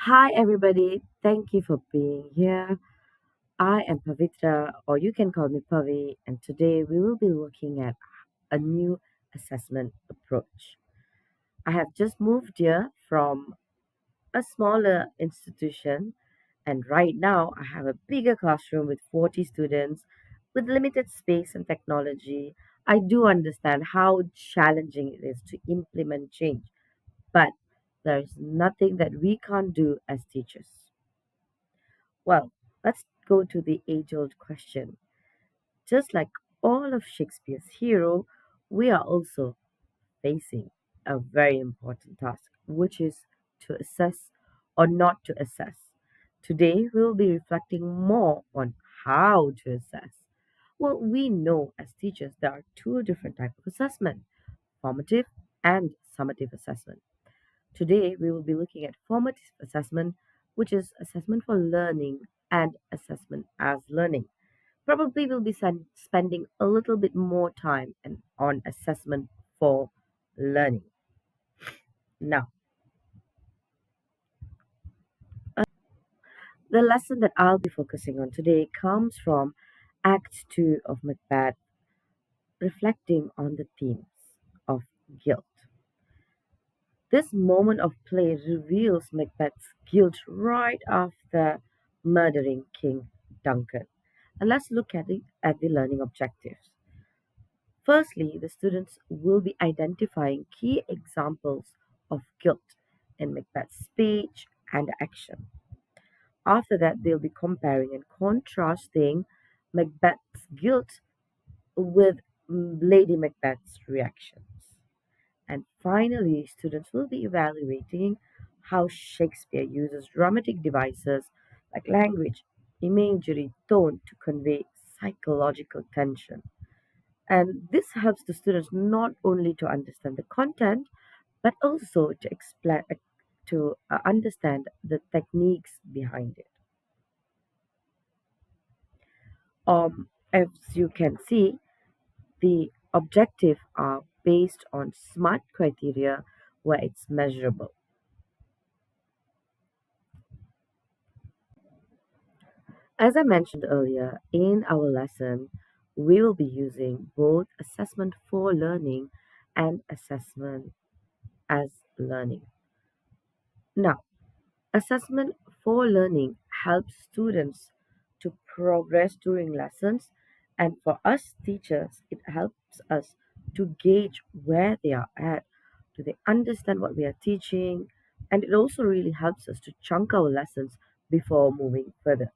Hi, everybody. Thank you for being here. I am Pavitra, or you can call me Pavi, and today we will be looking at a new assessment approach. I have just moved here from a smaller institution, and right now I have a bigger classroom with 40 students with limited space and technology. I do understand how challenging it is to implement change, but there's nothing that we can't do as teachers. Well, let's go to the age old question. Just like all of Shakespeare's hero, we are also facing a very important task, which is to assess or not to assess. Today, we will be reflecting more on how to assess. Well, we know as teachers there are two different types of assessment, formative and summative assessment. Today, we will be looking at formative assessment, which is assessment for learning and assessment as learning. Probably we'll be spending a little bit more time on assessment for learning. Now, the lesson that I'll be focusing on today comes from Act 2 of Macbeth, reflecting on the themes of guilt. This moment of play reveals Macbeth's guilt right after murdering King Duncan. And let's look at the learning objectives. Firstly, the students will be identifying key examples of guilt in Macbeth's speech and action. After that, they'll be comparing and contrasting Macbeth's guilt with Lady Macbeth's reactions. And finally, students will be evaluating how Shakespeare uses dramatic devices like language, imagery, tone to convey psychological tension. And this helps the students not only to understand the content, but also to explain to understand the techniques behind it. As you can see, the objective are based on SMART criteria where it's measurable. As I mentioned earlier, in our lesson, we will be using both assessment for learning and assessment as learning. Now, assessment for learning helps students to progress during lessons, and for us teachers, it helps us to gauge where they are at. Do they understand what we are teaching? And it also really helps us to chunk our lessons before moving further.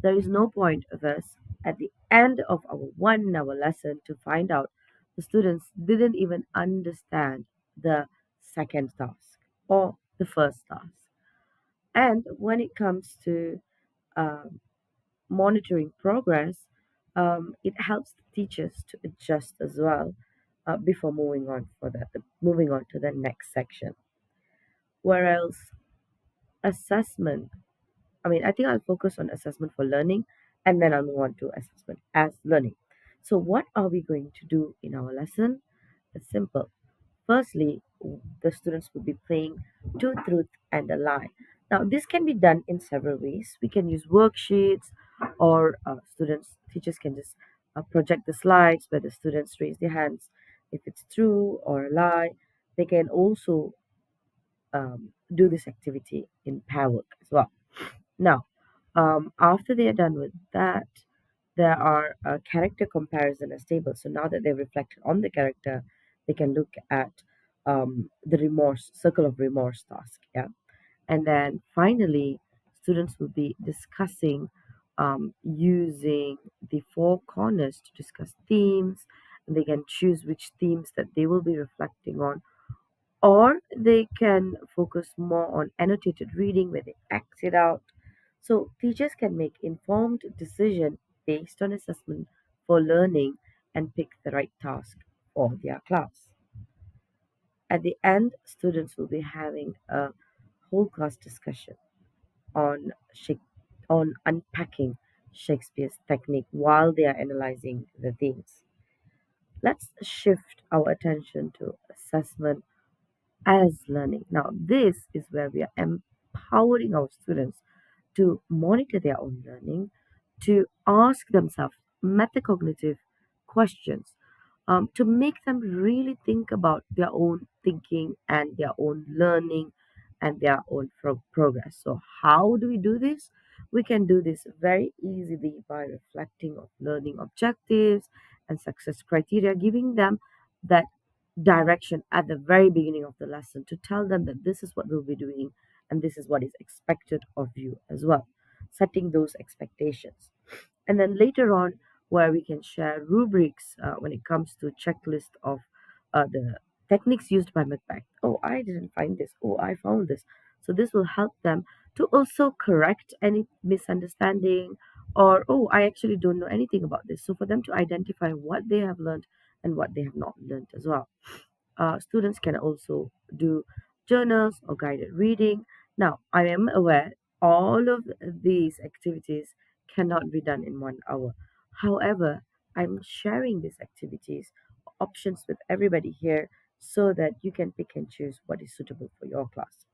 There is no point of us at the end of our 1 hour lesson to find out the students didn't even understand the second task or the first task. And when it comes to um, monitoring progress, it helps the teachers to adjust as well before moving on to the next section. Whereas assessment, I think I'll focus on assessment for learning and then I'll move on to assessment as learning. So, what are we going to do in our lesson? It's simple. Firstly, the students will be playing two truth and a lie. Now, this can be done in several ways. We can use worksheets, or teachers can just project the slides where the students raise their hands if it's true or a lie. They can also do this activity in pair work as well. Now, after they are done with that, there are character comparison as tables. So now that they've reflected on the character, they can look at the remorse, circle of remorse task. Yeah. And then finally, students will be discussing using the four corners to discuss themes. And they can choose which themes that they will be reflecting on, or they can focus more on annotated reading where they act it out. So teachers can make informed decision based on assessment for learning and pick the right task for their class. At the end, students will be having a whole class discussion on on unpacking Shakespeare's technique while they are analyzing the themes. Let's shift our attention to assessment as learning. Now, this is where we are empowering our students to monitor their own learning, to ask themselves metacognitive questions, to make them really think about their own thinking and their own learning and their own progress. So, how do we do this? We can do this very easily by reflecting on learning objectives and success criteria, giving them that direction at the very beginning of the lesson to tell them that this is what we'll be doing and this is what is expected of you as well, setting those expectations. And then later on, where we can share rubrics when it comes to checklist of the techniques used by Macbeth. Oh, I didn't find this. Oh, I found this. So this will help them to also correct any misunderstanding, or oh, I actually don't know anything about this. So for them to identify what they have learned and what they have not learned as well. Students can also do journals or guided reading. Now, I am aware all of these activities cannot be done in 1 hour. However, I'm sharing these activities options with everybody here so that you can pick and choose what is suitable for your class.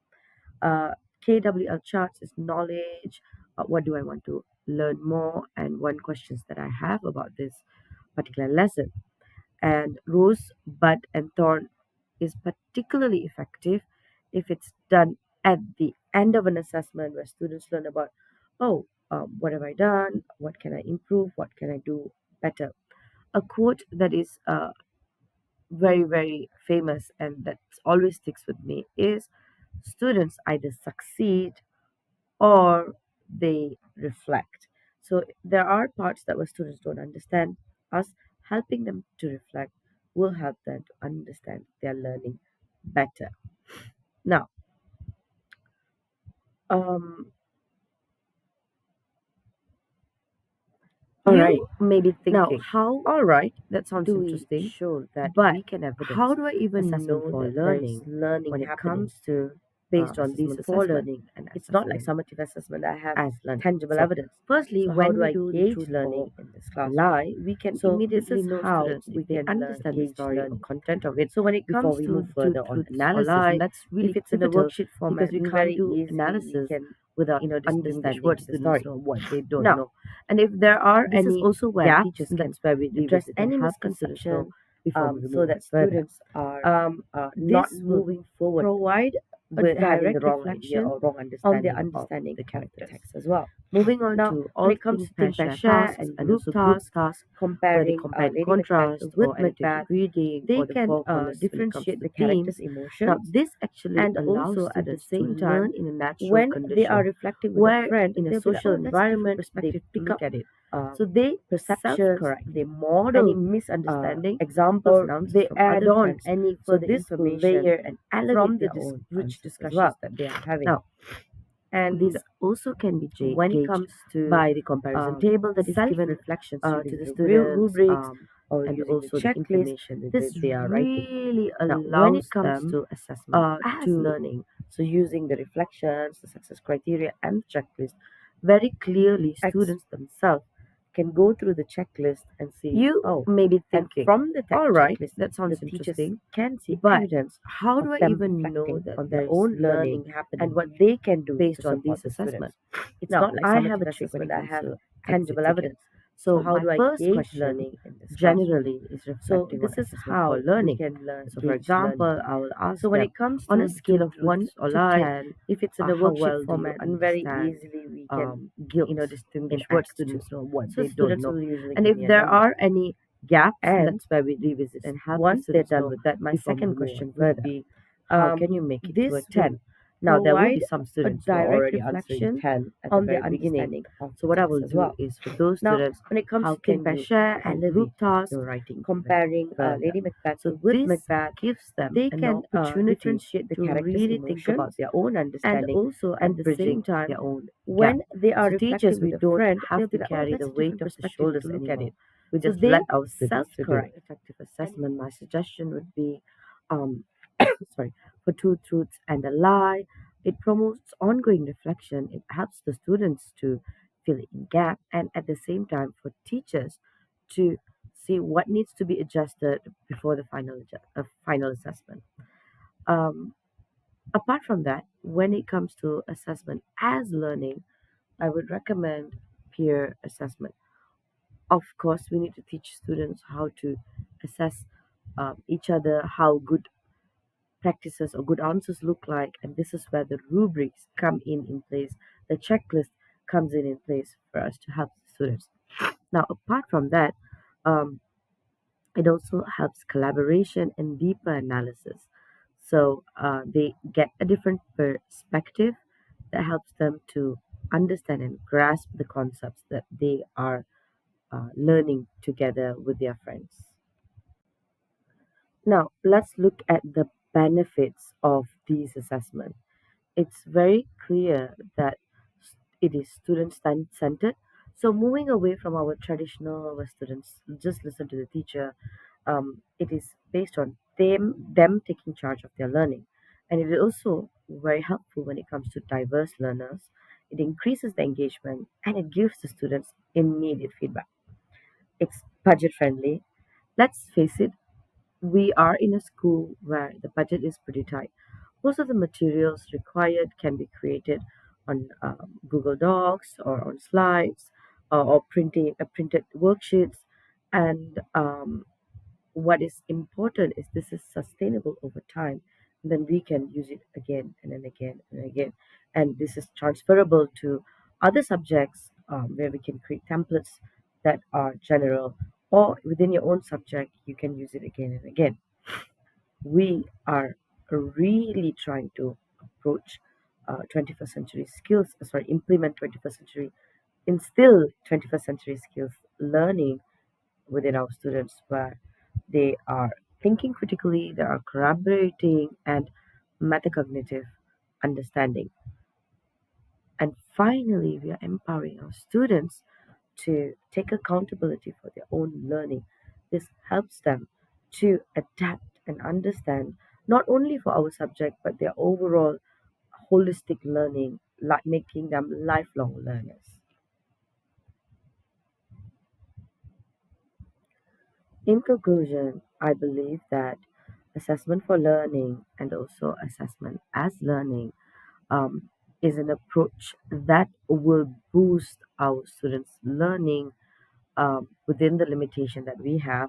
KWL charts is knowledge. What do I want to learn more? And one questions that I have about this particular lesson. And rose, bud, and thorn is particularly effective if it's done at the end of an assessment where students learn about, oh, what have I done? What can I improve? What can I do better? A quote that is very, very famous and that always sticks with me is students either succeed or they reflect. So there are parts that where students don't understand. Us helping them to reflect will help them to understand their learning better. Now, um, all right. You may be Now, thinking, how all right, that sounds do we interesting, show that but we can how evidence do I even assessment know for that there is learning learning when it happening comes to based on these assessment for assessments? learning and It's not like assessment summative assessment. I have as learning? tangible So, evidence. firstly, So how when do we I do the gauge truth learning or in this a classroom? lie, we can So this immediately is know how students we if they can understand the gauge story or learning. content of it So when it before comes we to move two further on truths or analysis. And lie, that's if really it's in a pivotal worksheet because format, we we can't very do easily we analysis can without understanding distinguishing the the students story. know what they don't Now, know. And if there are this is any also where gaps, teachers can that's where we address revisit and any help the students know misconception before we so move that further. students are not This will moving forward provide a with having the direct wrong idea reflection or wrong on their understanding understanding the of the characters. text as well. Moving on Now, to when all it comes think, to pair, think, pair, share share, tasks and and group also group tasks, tasks where they comparing combine Lady Macbeth contrast with or Macbeth, annotated reading they or the can four corners when it comes to differentiate the the character's themes. Now, emotions, this actually and allows also at the students to same learn time, in a natural when they are condition reflecting with a where friend, in a they'll be like, social oh, that's a different environment they perspective to pick look up at it. uh, So they self perceptions, correct they any model misunderstanding examples and or answers they from add other on friends. any So further this will information layer and elevate from the their own rich answers as discussions well. that they are having. Now, And this also can be when it gauged comes to by the comparison table that is self given reflections to using the the students rubrics or and using the also the checklist, information that this they are writing. really Now, when it allows comes them to assessment as to learning, so using the reflections, the success criteria, and the checklist, very clearly ex- students themselves can go through the checklist and see, you oh, may be and thinking, from the all right, checklist, that the sounds teachers interesting, can see but evidence how of do I them even know reflecting that on there their is own learning learning and happening what they can do to based on support these the students. assessments? It's Now, not like I have a summative trick assessment when it I comes have to tangible executing. evidence. So So my my first gauge question learning in this classroom. generally is So reflecting on this is assessment for how we learning. can learn, So for gauge learning. example, I will So ask when them it comes on a to scale two of 1 truths or to lie, 10, if it's in a how worksheet well do you format, and very understand easily we can guilt and distinguish what act students to? know, what So they don't students know. will usually And give if me a there number. are any gaps, And that's where we revisit and help the once they're students done know with that, my before second moving on question would further. be, how can you make it to a This will 10? Now, there will be provide some a students who are direct already answering reflection 10 at the on their very beginning. understanding of So, the what I text will as do well. is for those Now, students, when it comes how to think can by you share and group elevate tasks, your writing even comparing further? Lady Macbeth So, with this Macbeth, gives them they an can opportunity differentiate the to character's really think about emotions their own and understanding also at and the same bridging time, their own gap. when they are So, teachers, reflecting we with a don't friend, they'll have be to like, oh, carry that's the a weight different of the perspective shoulders to look at anymore. it. We So just they let our students self to do it. correct. Effective assessment, my suggestion would be um, sorry, for two truths and a lie. It promotes ongoing reflection. It helps the students to fill in gap, and at the same time for teachers to see what needs to be adjusted before the final assessment. Um, Apart from that, when it comes to assessment as learning, I would recommend peer assessment. Of course, we need to teach students how to assess each other, how good practices or good answers look like, and this is where the rubrics come in place. The checklist comes in place for us to help students. Now, apart from that, um, it also helps collaboration and deeper analysis. So they get a different perspective that helps them to understand and grasp the concepts that they are learning together with their friends. Now, let's look at the benefits of these assessments. It's very clear that it is student centered. So, moving away from our traditional where students just listen to the teacher, it is based on them taking charge of their learning. And it is also very helpful when it comes to diverse learners. It increases the engagement and it gives the students immediate feedback. It's budget friendly. Let's face it, we are in a school where the budget is pretty tight. Most of the materials required can be created on Google Docs or on slides or printed worksheets. And what is important is this is sustainable over time. Then we can use it again and then again and again. And this is transferable to other subjects where we can create templates that are general, or within your own subject, you can use it again and again. We are really trying to approach 21st century skills, implement 21st century, instill 21st century skills learning within our students where they are thinking critically, they are collaborating, and metacognitive understanding. And finally, we are empowering our students to take accountability for their own learning. This helps them to adapt and understand not only for our subject but their overall holistic learning, like making them lifelong learners. In conclusion, I believe that assessment for learning and also assessment as learning um, is an approach that will boost our students' learning within the limitation that we have.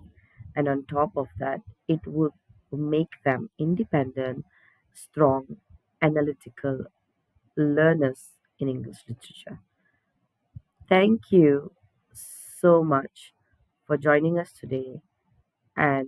And on top of that, it would make them independent, strong, analytical learners in English literature. Thank you so much for joining us today. And